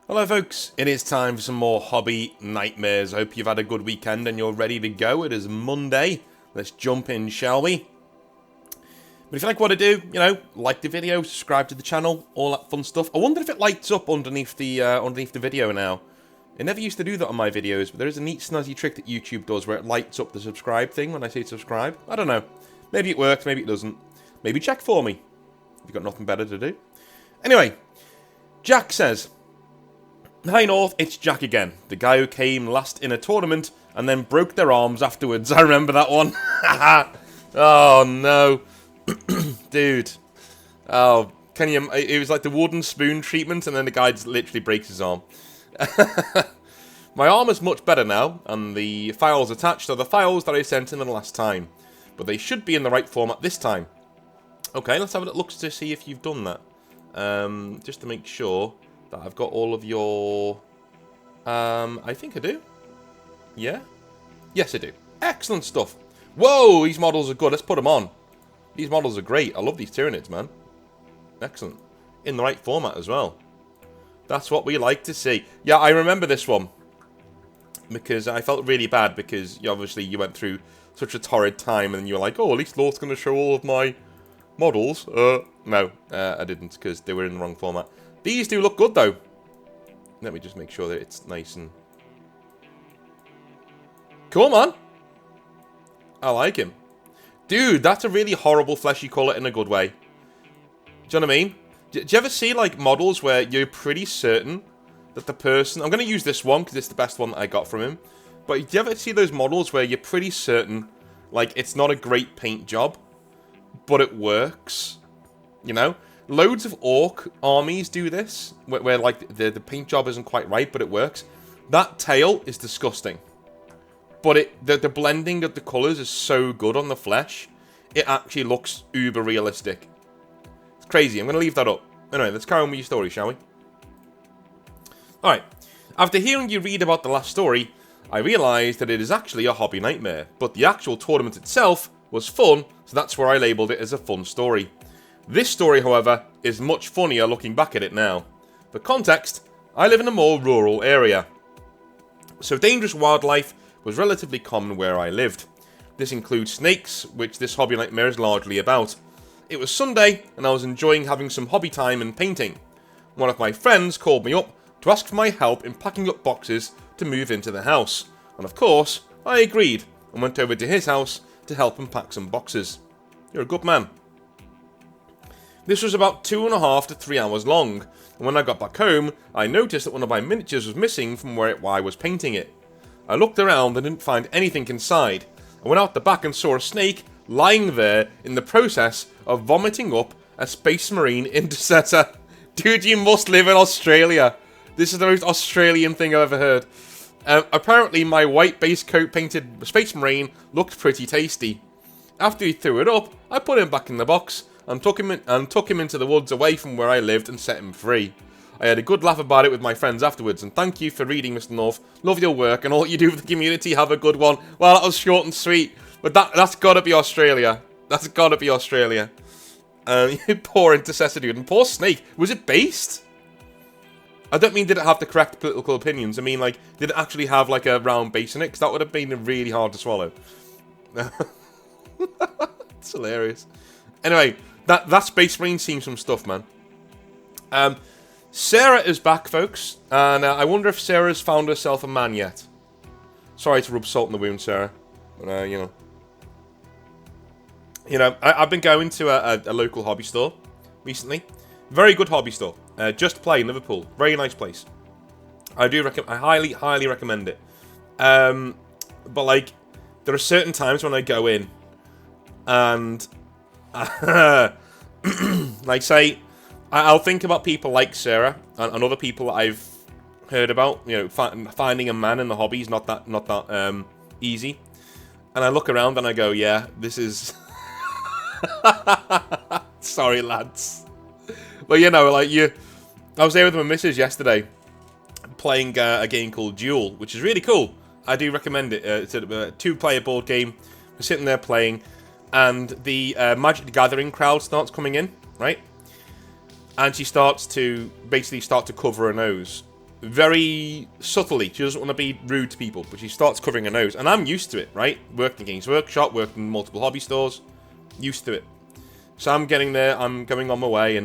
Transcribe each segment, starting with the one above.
Hello folks, it is time for some more hobby nightmares. I hope you've had a good weekend and you're ready to go. It is Monday. Let's jump in, shall we? But if you like what I do, like the video, subscribe to the channel, all that fun stuff. I wonder if it lights up underneath the video now. It never used to do that on my videos, but there is a neat snazzy trick that YouTube does where it lights up the subscribe thing when I say subscribe. I don't know. Maybe it works, maybe it doesn't. Maybe check for me if you've got nothing better to do. Anyway, Jack says, "Hi North, it's Jack again. The guy who came last in a tournament and then broke their arms afterwards." I remember that one. Oh no. Dude. Oh, can you... It was like the wooden spoon treatment and then the guy just literally breaks his arm. My arm is much better now, and the files attached are the files that I sent in the last time. But they should be in the right format this time. Okay, let's have a look to see if you've done that. Just to make sure that I've got all of your... I think I do. Yeah? Yes, I do. Excellent stuff. Whoa, these models are good. Let's put them on. These models are great. I love these Tyranids, man. Excellent. In the right format as well. That's what we like to see. Yeah, I remember this one. Because I felt really bad because obviously you went through such a torrid time and you were like, oh, at least Lord's going to show all of my models. No, I didn't because they were in the wrong format. These do look good though. Let me just make sure that it's nice and... Cool, man. I like him. Dude, that's a really horrible fleshy colour in a good way. Do you know what I mean? Do you ever see, like, models where you're pretty certain that the person... I'm going to use this one because it's the best one that I got from him. But do you ever see those models where you're pretty certain, like, it's not a great paint job, but it works? You know? Loads of orc armies do this, where like, the paint job isn't quite right, but it works. That tail is disgusting. But the blending of the colours is so good on the flesh, it actually looks uber realistic. It's crazy. I'm going to leave that up. Anyway, let's carry on with your story, shall we? Alright. After hearing you read about the last story, I realised that it is actually a hobby nightmare, but the actual tournament itself was fun, so that's where I labelled it as a fun story. This story, however, is much funnier looking back at it now. For context, I live in a more rural area, so dangerous wildlife was relatively common where I lived. This includes snakes, which this hobby nightmare is largely about. It was Sunday, and I was enjoying having some hobby time and painting. One of my friends called me up to ask for my help in packing up boxes to move into the house, and of course, I agreed, and went over to his house to help him pack some boxes. You're a good man. This was about 2.5 to 3 hours long, and when I got back home, I noticed that one of my miniatures was missing from where I was painting it. I looked around and didn't find anything inside. I went out the back and saw a snake lying there in the process of vomiting up a Space Marine interceptor. Dude, you must live in Australia. This is the most Australian thing I've ever heard. Apparently, my white base coat painted Space Marine looked pretty tasty. After he threw it up, I put him back in the box and took him into the woods away from where I lived and set him free. I had a good laugh about it with my friends afterwards, and thank you for reading, Mr. North. Love your work and all you do for the community. Have a good one. Well, that was short and sweet, but that's got to be Australia. That's got to be Australia. Poor intercessor dude, and poor snake. Was it based? I don't mean did it have the correct political opinions. I mean, like, did it actually have, like, a round base in it? Because that would have been really hard to swallow. It's hilarious. Anyway, that Space Marine seems some stuff, man. Sarah is back, folks. And I wonder if Sarah's found herself a man yet. Sorry to rub salt in the wound, Sarah. But, I've been going to a local hobby store recently. Very good hobby store. Just Play in Liverpool. Very nice place. I highly recommend it. But like, there are certain times when I go in, and like, say, I'll think about people like Sarah and other people that I've heard about. Finding a man in the hobby is not that easy. And I look around and I go, yeah, this is. Sorry, lads. But I was there with my missus yesterday, playing a game called Duel, which is really cool. I do recommend it. It's a 2-player board game. We're sitting there playing, and the Magic the Gathering crowd starts coming in, right? And she starts to basically cover her nose. very subtly. She doesn't want to be rude to people, but she starts covering her nose. And I'm used to it, right? Worked in Games Workshop, worked in multiple hobby stores. Used to it. So I'm getting there, I'm going on my way,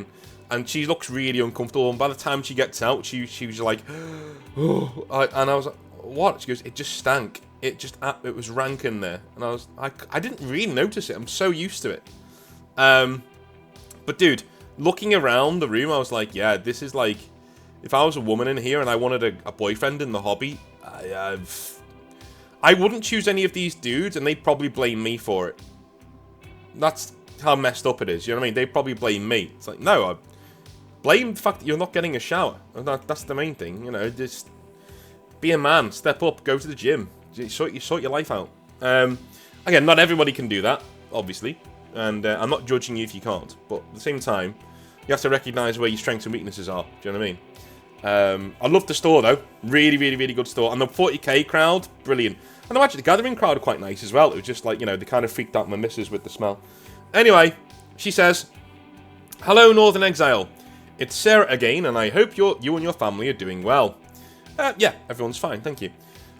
and she looks really uncomfortable. And by the time she gets out, she was like, oh, and I was like, what? She goes, it just stank. It was rank in there. And I didn't really notice it. I'm so used to it. But dude, looking around the room, I was like, yeah, this is like, if I was a woman in here and I wanted a boyfriend in the hobby, I wouldn't choose any of these dudes, and they'd probably blame me for it. That's how messed up it is, you know what I mean? They'd probably blame me. It's like, no, I blame the fact that you're not getting a shower. That's the main thing, you know, just be a man, step up, go to the gym, sort your life out. Again, not everybody can do that, obviously, and I'm not judging you if you can't, but at the same time, you have to recognise where your strengths and weaknesses are, do you know what I mean? I love the store though, really, really, really good store, and the 40k crowd, brilliant. And the Magic the Gathering crowd are quite nice as well. It was just like, you know, they kind of freaked out my missus with the smell. Anyway, she says, hello Northern Exile, it's Sarah again, and I hope you and your family are doing well. Yeah, everyone's fine, thank you.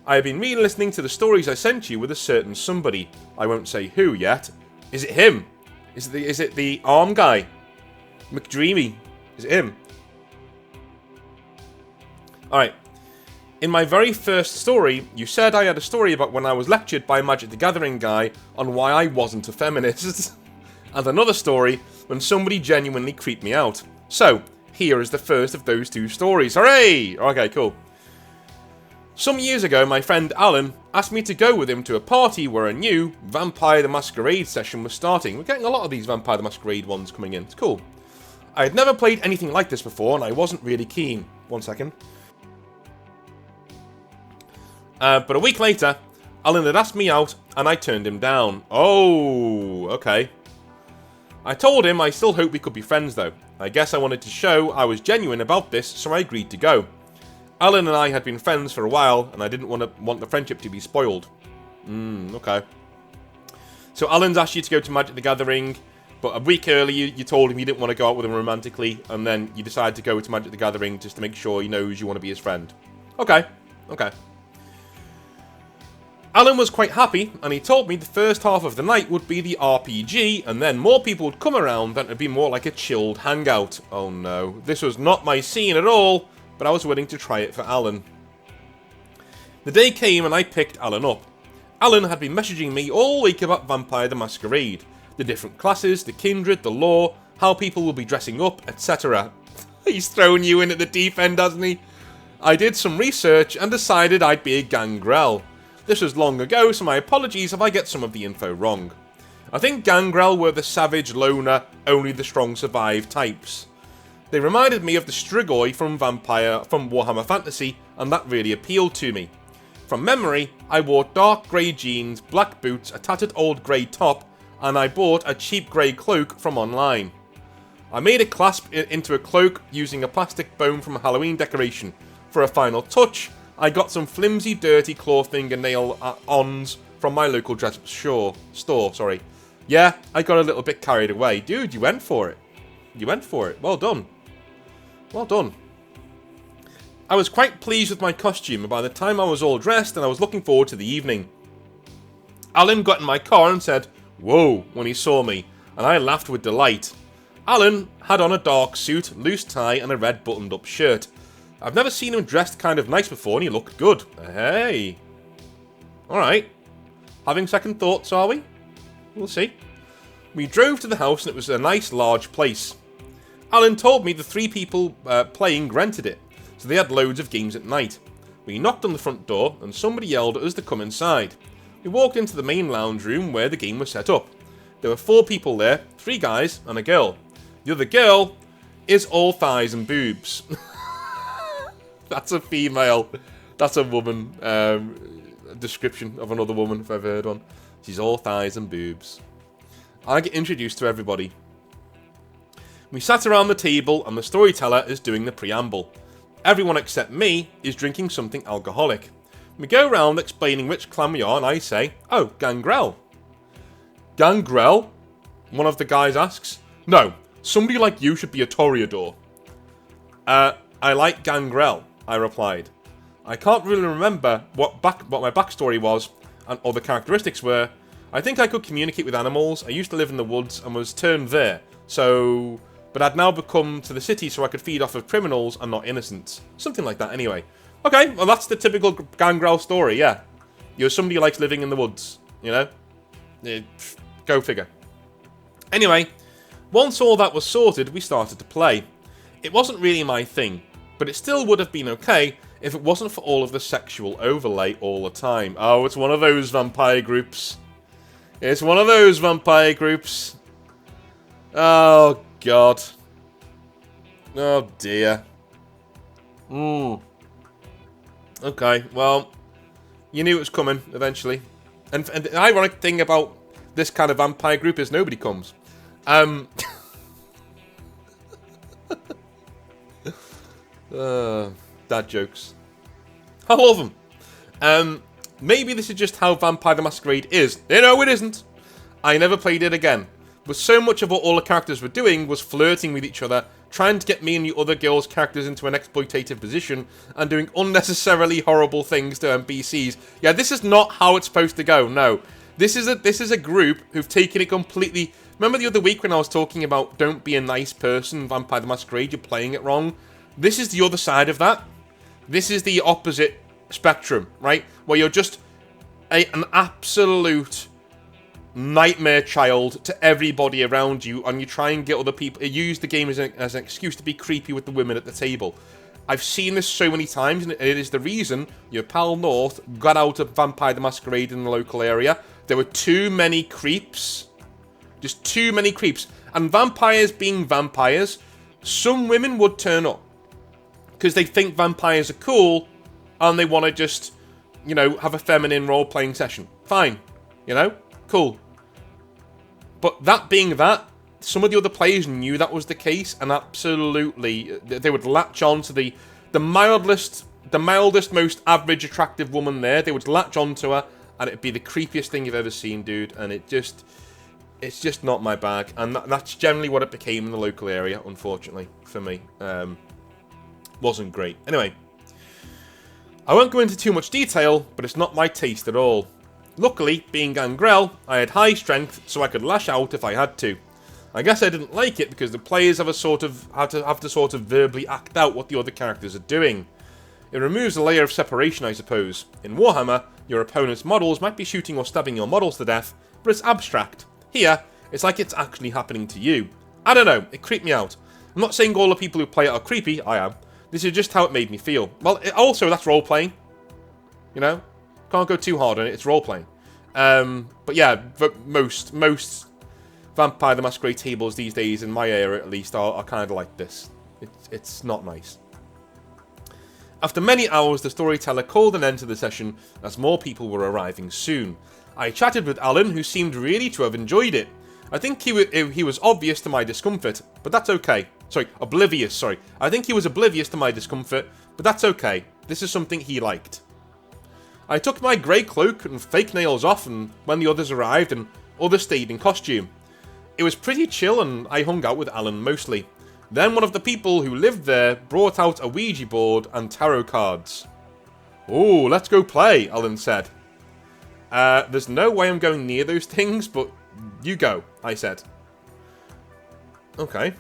I have been re-listening to the stories I sent you with a certain somebody. I won't say who yet. Is it him? Is it the arm guy? McDreamy? Is it him? Alright. In my very first story, you said I had a story about when I was lectured by a Magic the Gathering guy on why I wasn't a feminist. And another story when somebody genuinely creeped me out. So, here is the first of those two stories. Hooray! Okay, cool. Some years ago, my friend Alan asked me to go with him to a party where a new Vampire the Masquerade session was starting. We're getting a lot of these Vampire the Masquerade ones coming in. It's cool. I had never played anything like this before, and I wasn't really keen. 1 second. But a week later, Alan had asked me out, and I turned him down. Oh, okay. I told him I still hoped we could be friends, though. I guess I wanted to show I was genuine about this, so I agreed to go. Alan and I had been friends for a while, and I didn't want the friendship to be spoiled. Okay. So Alan's asked you to go to Magic the Gathering, but a week earlier you told him you didn't want to go out with him romantically, and then you decided to go to Magic the Gathering just to make sure he knows you want to be his friend. Okay. Okay. Alan was quite happy, and he told me the first half of the night would be the RPG, and then more people would come around, and it would be more like a chilled hangout. Oh no, this was not my scene at all, but I was willing to try it for Alan. The day came and I picked Alan up. Alan had been messaging me all week about Vampire the Masquerade, the different classes, the kindred, the lore, how people will be dressing up, etc. He's thrown you in at the deep end, hasn't he? I did some research and decided I'd be a gangrel. This was long ago, so my apologies if I get some of the info wrong. I think gangrel were the savage, loner, only the strong survive types. They reminded me of the Strigoi from Warhammer Fantasy, and that really appealed to me. From memory, I wore dark grey jeans, black boots, a tattered old grey top, and I bought a cheap grey cloak from online. I made a clasp into a cloak using a plastic bone from a Halloween decoration. For a final touch, I got some flimsy, dirty claw fingernail-ons from my local dress store. Yeah, I got a little bit carried away. Dude, you went for it. You went for it. Well done. Well done. I was quite pleased with my costume, and by the time I was all dressed and I was looking forward to the evening. Alan got in my car and said, "Whoa," when he saw me, and I laughed with delight. Alan had on a dark suit, loose tie, and a red buttoned-up shirt. I've never seen him dressed kind of nice before, and he looked good. Hey. Alright. Having second thoughts, are we? We'll see. We drove to the house, and it was a nice, large place. Alan told me the 3 people playing rented it, so they had loads of games at night. We knocked on the front door, and somebody yelled at us to come inside. We walked into the main lounge room where the game was set up. There were 4 people there, 3 guys and a girl. The other girl is all thighs and boobs. That's a female. That's a woman description of another woman, if I've heard one. She's all thighs and boobs. I get introduced to everybody. We sat around the table and the storyteller is doing the preamble. Everyone except me is drinking something alcoholic. We go around explaining which clan we are, and I say, "Oh, Gangrel." "Gangrel?" one of the guys asks. "No, somebody like you should be a Toreador." I like Gangrel. I replied. I can't really remember what my backstory was and or the characteristics were. I think I could communicate with animals. I used to live in the woods and was turned there, but I'd now come to the city so I could feed off of criminals and not innocents. Something like that, anyway. Okay, well that's the typical Gangrel story, yeah. You're somebody who likes living in the woods, you know? Yeah, go figure. Anyway, once all that was sorted, we started to play. It wasn't really my thing, but it still would have been okay if it wasn't for all of the sexual overlay all the time. Oh, it's one of those vampire groups. It's one of those vampire groups. Oh, God. Oh, dear. Okay, well, you knew it was coming, eventually. And the ironic thing about this kind of vampire group is nobody comes. Dad jokes. I love them. Maybe this is just how Vampire the Masquerade is. No, it isn't. I never played it again. But so much of what all the characters were doing was flirting with each other, trying to get me and the other girls' characters into an exploitative position, and doing unnecessarily horrible things to NPCs. Yeah, this is not how it's supposed to go, no. This is a group who've taken it completely... Remember the other week when I was talking about don't be a nice person, Vampire the Masquerade, you're playing it wrong? This is the other side of that. This is the opposite spectrum, right? Where you're just an absolute nightmare child to everybody around you, and you try and get other people... You use the game as an excuse to be creepy with the women at the table. I've seen this so many times, and it is the reason your pal North got out of Vampire the Masquerade in the local area. There were too many creeps. Just too many creeps. And vampires being vampires, some women would turn up. Because they think vampires are cool, and they want to just, you know, have a feminine role-playing session. Fine. You know? Cool. But that being that, some of the other players knew that was the case, and absolutely, they would latch on to the mildest, most average attractive woman there. They would latch on to her, and it'd be the creepiest thing you've ever seen, dude. And it's just not my bag. And that's generally what it became in the local area, unfortunately, for me. Wasn't great. Anyway, I won't go into too much detail, but it's not my taste at all. Luckily, being Gangrel, I had high strength, so I could lash out if I had to. I guess I didn't like it because the players have to sort of verbally act out what the other characters are doing. It removes a layer of separation, I suppose. In Warhammer, your opponent's models might be shooting or stabbing your models to death, but it's abstract. Here, it's like it's actually happening to you. I don't know, it creeped me out. I'm not saying all the people who play it are creepy, I am. This is just how it made me feel. Well, also, that's role-playing. You know? Can't go too hard on it, it's role-playing. But yeah, most Vampire the Masquerade tables these days, in my area at least, are kind of like this. It's not nice. After many hours, the storyteller called an end to the session as more people were arriving soon. I chatted with Alan, who seemed really to have enjoyed it. I think he was obvious to my discomfort, but that's okay. Oblivious, sorry. I think he was oblivious to my discomfort, but that's okay. This is something he liked. I took my grey cloak and fake nails off and when the others arrived and others stayed in costume. It was pretty chill and I hung out with Alan mostly. Then one of the people who lived there brought out a Ouija board and tarot cards. "Oh, let's go play," Alan said. There's no way I'm going near those things, but you go, I said. Okay.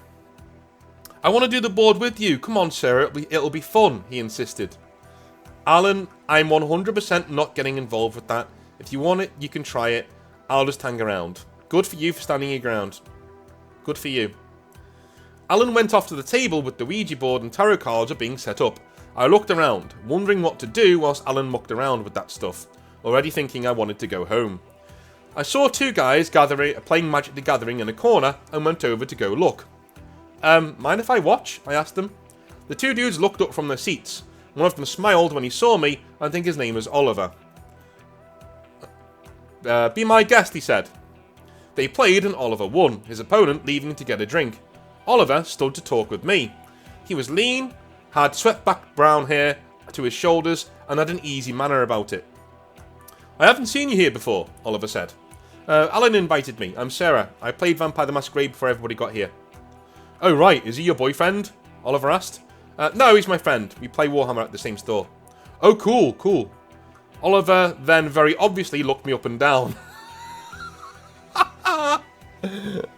"I want to do the board with you. Come on, Sarah, it'll be fun," he insisted. "Alan, I'm 100% not getting involved with that. If you want it, you can try it. I'll just hang around. Good for you for standing your ground. Good for you." Alan went off to the table with the Ouija board and tarot cards are being set up. I looked around, wondering what to do whilst Alan mucked around with that stuff, already thinking I wanted to go home. I saw two guys playing Magic the Gathering in a corner and went over to go look. Mind if I watch?" I asked them. The two dudes looked up from their seats. One of them smiled when he saw me, I think his name was Oliver. "Be my guest," he said. They played and Oliver won, his opponent leaving to get a drink. Oliver stood to talk with me. He was lean, had swept-back brown hair to his shoulders, and had an easy manner about it. "I haven't seen you here before," Oliver said. Alan invited me. I'm Sarah. I played Vampire the Masquerade before everybody got here." "Oh right, is he your boyfriend?" Oliver asked. No, he's my friend. We play Warhammer at the same store. Oh, cool, cool. Oliver then very obviously looked me up and down.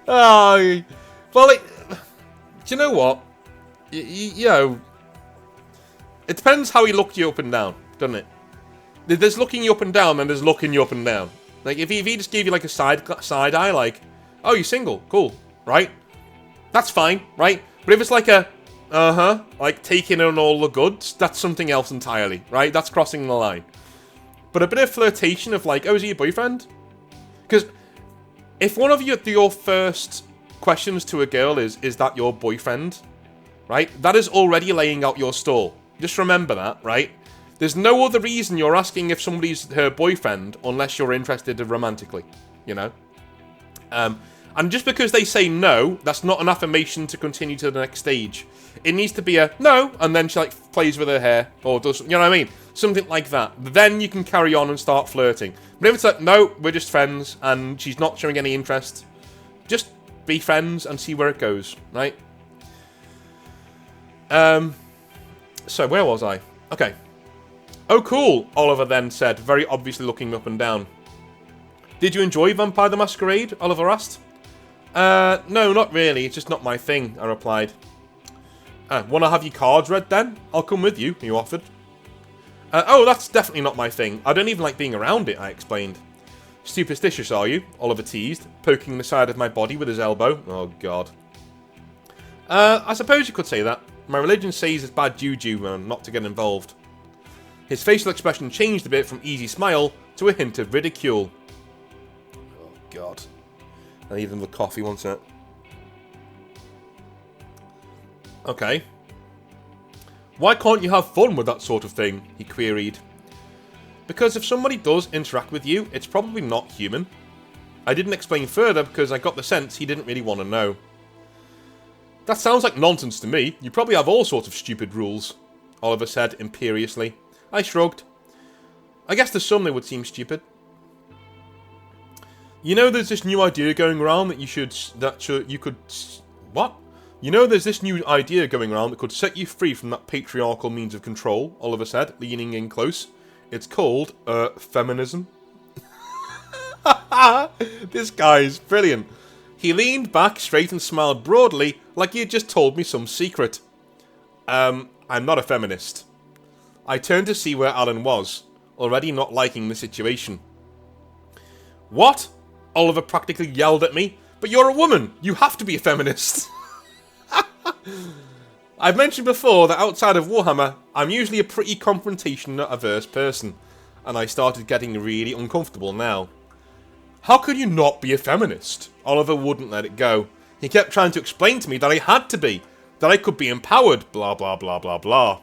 Oh, well, do you know what? You know, it depends how he looked you up and down, doesn't it? There's looking you up and down, and there's looking you up and down. Like, if he just gave you, like, a side eye, like, oh, you're single, cool, right? That's fine, right? But if it's like a, like, taking in all the goods, that's something else entirely, right? That's crossing the line. But a bit of flirtation of, like, oh, is he your boyfriend? Because if one of your first questions to a girl is that your boyfriend, right? That is already laying out your stall. Just remember that, right? There's no other reason you're asking if somebody's her boyfriend unless you're interested romantically, you know? And just because they say no, that's not an affirmation to continue to the next stage. It needs to be a no, and then she, like, plays with her hair, or does, you know what I mean? Something like that. Then you can carry on and start flirting. But if it's like, no, we're just friends, and she's not showing any interest, just be friends and see where it goes, right? So where was I? Okay. Oh, cool, Oliver then said, very obviously looking up and down. Did you enjoy Vampire the Masquerade? Oliver asked. No, not really. It's just not my thing, I replied. Want to have your cards read then? I'll come with you, he offered. Oh, that's definitely not my thing. I don't even like being around it, I explained. Superstitious, are you? Oliver teased, poking the side of my body with his elbow. Oh, God. I suppose you could say that. My religion says it's bad juju and not to get involved. His facial expression changed a bit from easy smile to a hint of ridicule. Oh, God. I need another coffee, one sec. Okay. Why can't you have fun with that sort of thing? He queried. Because if somebody does interact with you, it's probably not human. I didn't explain further because I got the sense he didn't really want to know. That sounds like nonsense to me. You probably have all sorts of stupid rules, Oliver said imperiously. I shrugged. I guess to some they would seem stupid. You know there's this new idea going around that what? You know there's this new idea going around that could set you free from that patriarchal means of control, Oliver said, leaning in close. It's called, feminism. This guy's brilliant. He leaned back straight and smiled broadly, like he had just told me some secret. I'm not a feminist. I turned to see where Alan was, already not liking the situation. What? Oliver practically yelled at me. But you're a woman. You have to be a feminist. I've mentioned before that outside of Warhammer, I'm usually a pretty confrontation-averse person, and I started getting really uncomfortable now. How could you not be a feminist? Oliver wouldn't let it go. He kept trying to explain to me that I had to be, that I could be empowered, blah blah blah blah blah.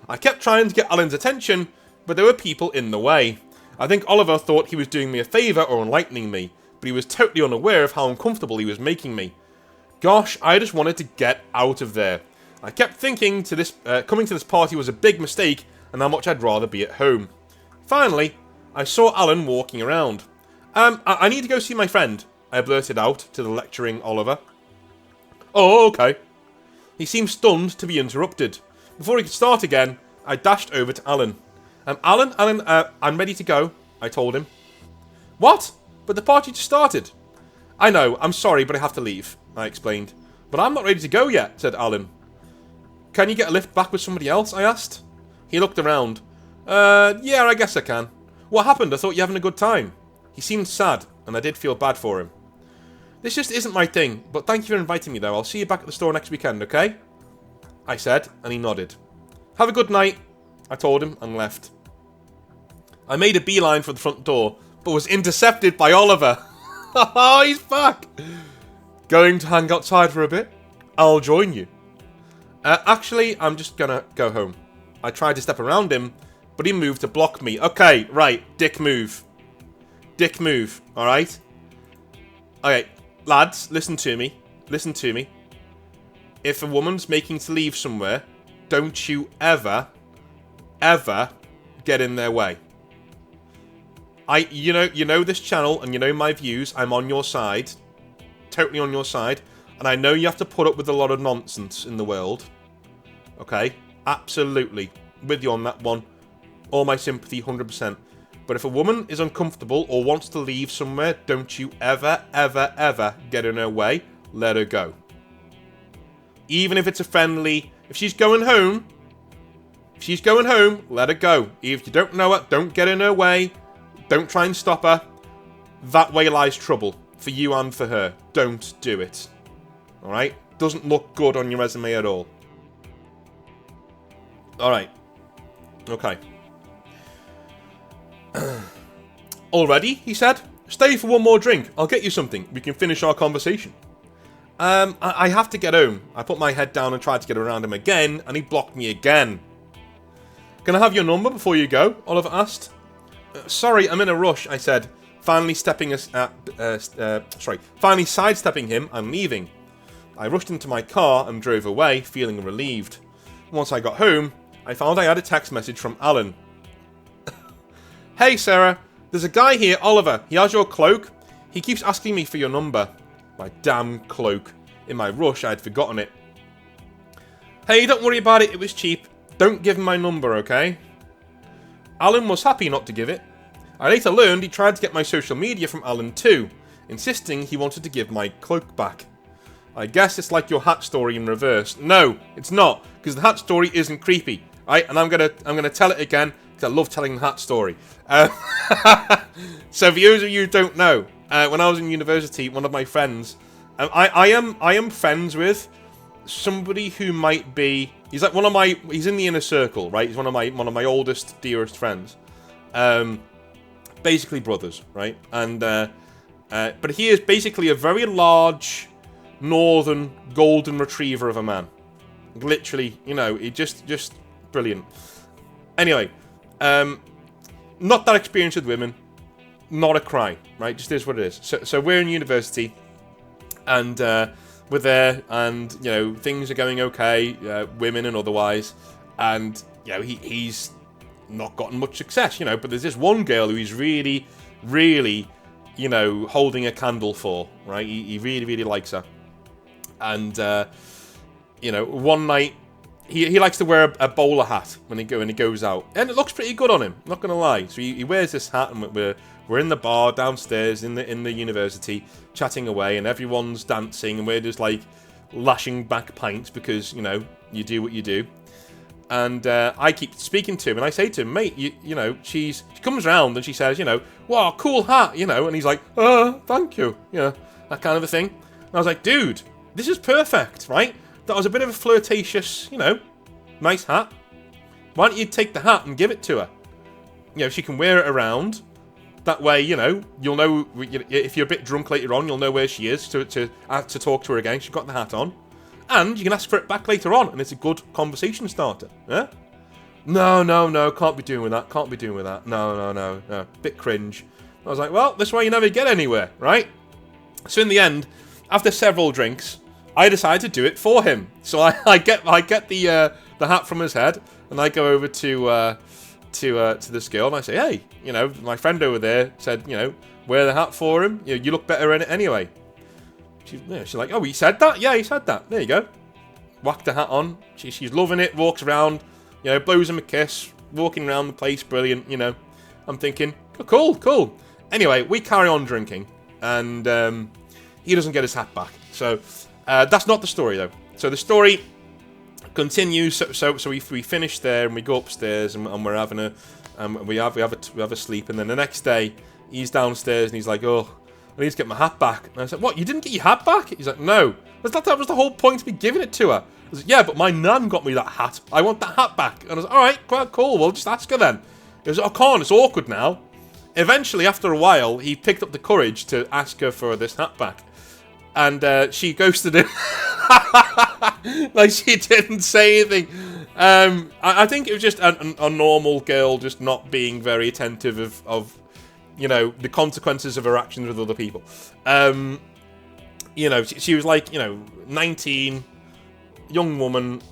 I kept trying to get Alan's attention, but there were people in the way. I think Oliver thought he was doing me a favour or enlightening me, but he was totally unaware of how uncomfortable he was making me. Gosh, I just wanted to get out of there. I kept thinking coming to this party was a big mistake, and how much I'd rather be at home. Finally, I saw Alan walking around. I need to go see my friend, I blurted out to the lecturing Oliver. Oh, okay. He seemed stunned to be interrupted. Before he could start again, I dashed over to Alan. Alan, I'm ready to go, I told him. What? But the party just started. I know, I'm sorry, but I have to leave, I explained. But I'm not ready to go yet, said Alan. Can you get a lift back with somebody else, I asked. He looked around. Yeah, I guess I can. What happened? I thought you were having a good time. He seemed sad, and I did feel bad for him. This just isn't my thing, but thank you for inviting me though. I'll see you back at the store next weekend, okay? I said, and he nodded. Have a good night, I told him, and left. I made a beeline for the front door, but was intercepted by Oliver. Oh, he's back! Going to hang outside for a bit? I'll join you. Actually, I'm just gonna go home. I tried to step around him, but he moved to block me. Okay, right, dick move. Dick move, alright? Okay, lads, listen to me. Listen to me. If a woman's making to leave somewhere, don't you ever get in their way. You know this channel and you know my views. I'm on your side. Totally on your side. And I know you have to put up with a lot of nonsense in the world. Okay? Absolutely. With you on that one. All my sympathy, 100%. But if a woman is uncomfortable or wants to leave somewhere, don't you ever, ever, ever get in her way. Let her go. Even if it's a friendly... If she's going home, let her go. If you don't know her, don't get in her way. Don't try and stop her. That way lies trouble. For you and for her. Don't do it. Alright? Doesn't look good on your resume at all. Alright. Okay. Already? He said. Stay for one more drink. I'll get you something. We can finish our conversation. I have to get home. I put my head down and tried to get around him again, and he blocked me again. Can I have your number before you go? Oliver asked. Sorry, I'm in a rush, I said, finally sidestepping him and leaving. I rushed into my car and drove away, feeling relieved. Once I got home, I found I had a text message from Alan. Hey, Sarah, there's a guy here, Oliver. He has your cloak. He keeps asking me for your number. My damn cloak. In my rush, I had forgotten it. Hey, don't worry about it. It was cheap. Don't give him my number, okay? Alan was happy not to give it. I later learned he tried to get my social media from Alan too, insisting he wanted to give my cloak back. I guess it's like your hat story in reverse. No, it's not, because the hat story isn't creepy, right? And I'm gonna tell it again because I love telling the hat story. So for those of you who don't know, when I was in university, one of my friends, I am friends with somebody who might be. He's like he's in the inner circle, right? He's one of my oldest, dearest friends. Basically brothers, right? And but he is basically a very large northern golden retriever of a man. Literally, you know, he just brilliant. Anyway, not that experienced with women, not a cry, right? Just is what it is. So we're in university, and we're there, and you know things are going okay, women and otherwise, and you know he's not gotten much success, you know. But there's this one girl who he's really, really, you know, holding a candle for, right? He really, really likes her, and you know, one night. He likes to wear a bowler hat when he goes out, and it looks pretty good on him. Not gonna lie. So he wears this hat, and we're in the bar downstairs in the university, chatting away, and everyone's dancing, and we're just like lashing back pints because you know you do what you do. And I keep speaking to him, and I say to him, mate, you know, she comes around and she says, you know, wow, cool hat, you know, and he's like, oh, thank you, you know, that kind of a thing. And I was like, dude, this is perfect, right? That was a bit of a flirtatious, you know, nice hat. Why don't you take the hat and give it to her? You know, she can wear it around. That way, you know, you'll know, if you're a bit drunk later on, you'll know where she is to talk to her again. She's got the hat on. And you can ask for it back later on, and it's a good conversation starter. Yeah? No, can't be doing that. No. Bit cringe. I was like, well, this way you never get anywhere, right? So in the end, after several drinks, I decided to do it for him. So I get the hat from his head, and I go over to this girl, and I say, hey, you know, my friend over there said, you know, wear the hat for him. You know, you look better in it anyway. She's like, oh, he said that? Yeah, he said that. There you go. Whack the hat on. She's loving it. Walks around, you know, blows him a kiss. Walking around the place, brilliant. You know, I'm thinking, oh, cool. Anyway, we carry on drinking, and he doesn't get his hat back. So that's not the story though. So the story continues. So we finish there, and we go upstairs, and we're having we have a sleep, and then the next day he's downstairs, and he's like, oh, I need to get my hat back. And I said, what, you didn't get your hat back? He's like, no. That was the whole point to be giving it to her. I was like, yeah, but my nan got me that hat. I want that hat back. And I was like, all right, quite cool. Well, just ask her then. He was like, I can't. It's awkward now. Eventually, after a while, he picked up the courage to ask her for this hat back. And she ghosted him. Like, she didn't say anything. I think it was just a normal girl just not being very attentive of you know, the consequences of her actions with other people. You know, she was like, you know, 19, young woman.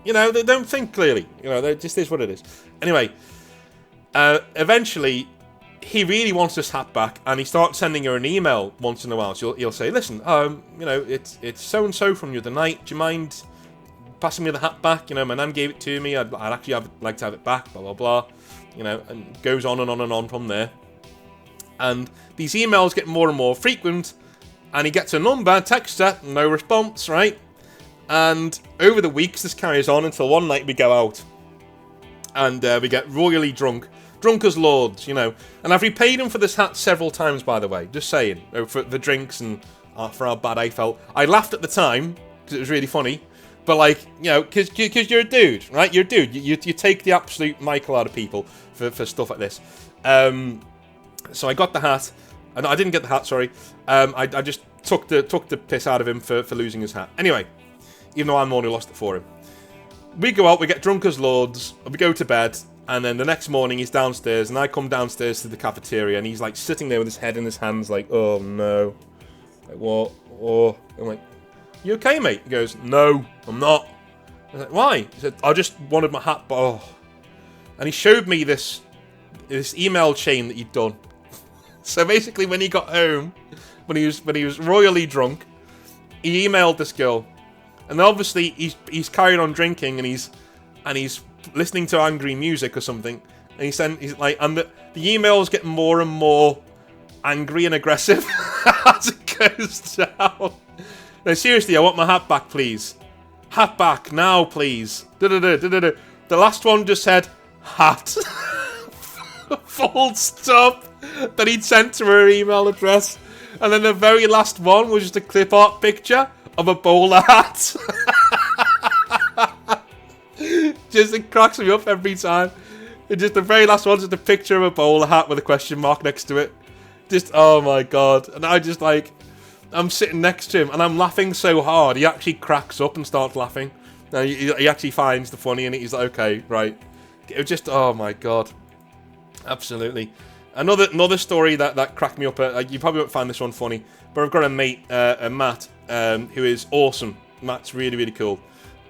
You know, they don't think clearly. You know, that just is what it is. Anyway, eventually, he really wants this hat back, and he starts sending her an email once in a while. So he'll say, listen, you know, it's so-and-so from the other night. Do you mind passing me the hat back. You know, my nan gave it to me. I'd actually like to have it back, blah, blah, blah. You know, and goes on and on and on from there. And these emails get more and more frequent. And he gets a number, texts her, no response, right? And over the weeks, this carries on until one night we go out. And we get royally drunk. Drunk as lords, you know. And I've repaid him for this hat several times, by the way. Just saying. For the drinks and for how bad I felt. I laughed at the time, because it was really funny. But, like, you know, because you're a dude, right? You're a dude. You take the absolute Michael out of people for stuff like this. So I got the hat. No, I didn't get the hat, sorry. I just took the piss out of him for losing his hat. Anyway, even though I'm the one who lost it for him. We go out, we get drunk as lords, we go to bed, and then the next morning he's downstairs, and I come downstairs to the cafeteria, and he's like sitting there with his head in his hands, like, oh no. Like, what? Oh. I'm like, you okay, mate? He goes, no, I'm not. I was like, why? He said, I just wanted my hat, but oh. And he showed me this email chain that he'd done. So basically, when he got home, when he was royally drunk, he emailed this girl, and obviously he's carried on drinking, and he's listening to angry music or something, and he's like, and the emails get more and more angry and aggressive as it goes down. No, seriously, I want my hat back, please. Hat back now, please. The last one just said hat. Full stop. That he'd sent to her email address. And then the very last one was just a clip art picture of a bowler hat. Just, it cracks me up every time. Just the very last one's just a picture of a bowler hat with a question mark next to it. Just, oh my god. And I just like, I'm sitting next to him and I'm laughing so hard, he actually cracks up and starts laughing. And he actually finds the funny in it. He's like, okay, right. It was just, oh my god. Absolutely. Another story that cracked me up. You probably won't find this one funny, but I've got a mate, Matt, who is awesome. Matt's really, really cool.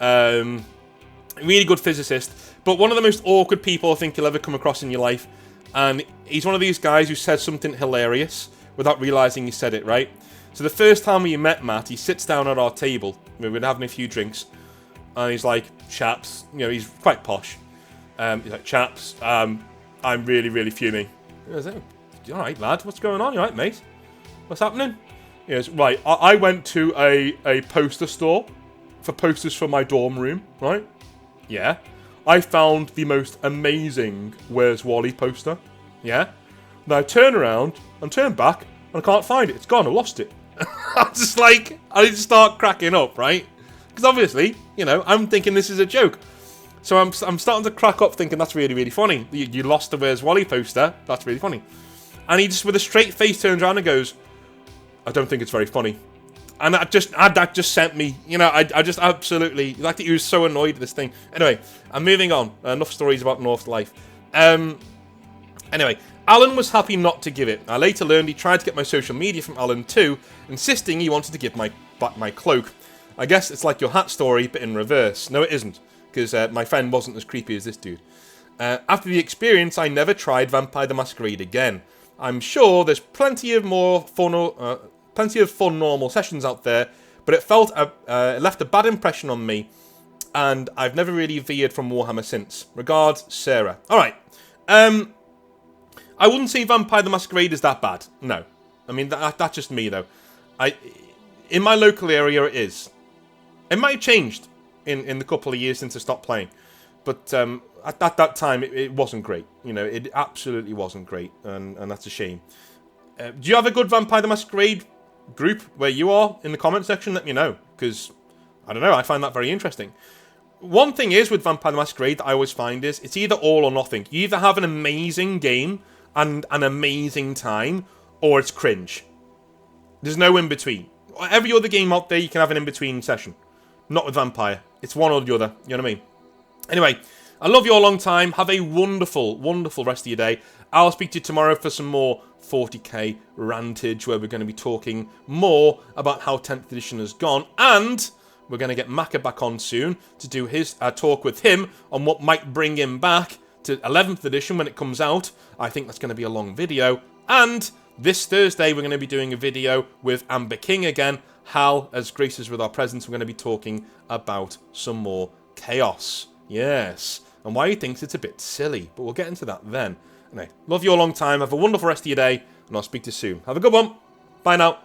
Really good physicist, but one of the most awkward people I think you'll ever come across in your life. And he's one of these guys who says something hilarious without realising he said it, right? So the first time we met Matt, he sits down at our table. We've been having a few drinks, and he's like, chaps, you know, he's quite posh. He's like, chaps, I'm really, really fuming. I was like, all right, lad, what's going on? You all right, mate? What's happening? He goes, right, I went to a poster store for posters for my dorm room, right? Yeah. I found the most amazing Where's Wally poster. Yeah. Now I turn around and turn back and I can't find it. It's gone. I lost it. I'm just like, I need to start cracking up, right? Because obviously, you know, I'm thinking this is a joke. So I'm starting to crack up thinking that's really, really funny. You lost the Where's Wally poster. That's really funny. And he just, with a straight face, turns around and goes, I don't think it's very funny. And that just sent me, you know, I just absolutely, like that he was so annoyed with this thing. Anyway, I'm moving on. Enough stories about North life. Anyway, Alan was happy not to give it. I later learned he tried to get my social media from Alan too, insisting he wanted to give my cloak. I guess it's like your hat story, but in reverse. No, it isn't, because my friend wasn't as creepy as this dude. After the experience, I never tried Vampire the Masquerade again. I'm sure there's plenty of fun normal sessions out there, but it left a bad impression on me, and I've never really veered from Warhammer since. Regards, Sarah. Alright, I wouldn't say Vampire the Masquerade is that bad. No. I mean, that's just me, though. In my local area, it is. It might have changed in the couple of years since I stopped playing, but at that time, it wasn't great. You know, it absolutely wasn't great, and that's a shame. Do you have a good Vampire the Masquerade group where you are? In the comment section, let me know, because I don't know, I find that very interesting. One thing is with Vampire the Masquerade that I always find is it's either all or nothing. You either have an amazing game and an amazing time, or it's cringe. There's no in between. Every other game out there you can have an in between session. Not with Vampire. It's one or the other. You know what I mean? Anyway, I love you all a long time. Have a wonderful, wonderful rest of your day. I'll speak to you tomorrow for some more 40k rantage, where we're going to be talking more about how 10th edition has gone, and we're going to get Maka back on soon to do his talk with him on what might bring him back to 11th edition when it comes out. I think that's going to be a long video. And this Thursday we're going to be doing a video with Amber King again Hal has graced us with our presence. We're going to be talking about some more chaos. Yes. And why he thinks it's a bit silly. But we'll get into that then. Anyway, love you a long time. Have a wonderful rest of your day. And I'll speak to you soon. Have a good one. Bye now.